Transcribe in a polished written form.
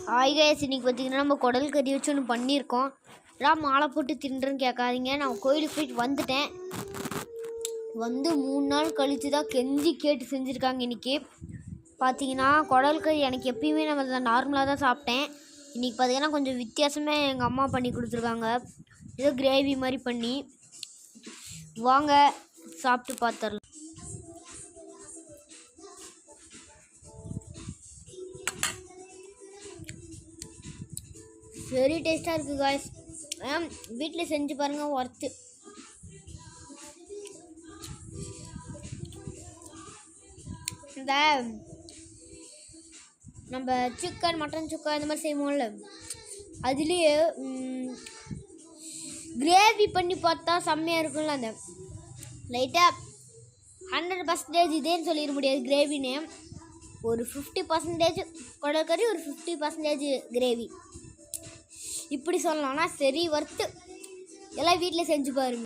Hi guys, இன்னைக்கு பார்த்தீங்கன்னா நம்ம குடல் கறி வச்சு ஒன்று பண்ணியிருக்கோம். மாலை போட்டு தின்றேன்னு கேட்காதீங்க. நான் கோயிலுக்கு போயிட்டு வந்துட்டேன். 3 நாள் கழித்து தான் கெஞ்சி கேட்டு செஞ்சுருக்காங்க. இன்றைக்கி பார்த்தீங்கன்னா குடல் கறி எனக்கு எப்பயுமே நம்ம நார்மலாக தான் சாப்பிட்டேன். இன்றைக்கி பார்த்தீங்கன்னா கொஞ்சம் வித்தியாசமாக எங்கள் அம்மா பண்ணி கொடுத்துருக்காங்க. ஏதோ கிரேவி மாதிரி பண்ணி. வாங்க சாப்பிட்டு பார்த்துடலாம். வெரி டேஸ்ட்டாக இருக்குது காய்ஸ். வீட்டில் செஞ்சு பாருங்கள், ஒர்த்து. இந்த நம்ம சிக்கன், மட்டன் சுக்கா இந்த மாதிரி செய்வோம்ல, அதுலேயே கிரேவி பண்ணி பார்த்தா செம்மையாக இருக்கும்ல. அந்த லைட்டாக 100% இதேன்னு சொல்லிட முடியாது. கிரேவின்னு ஒரு 50% குடல் கறி, ஒரு 50% கிரேவி, இப்படி சொல்லலாம்னா சரி ஒர்த்து. எல்லாம் வீட்டில் செஞ்சு பாருங்க.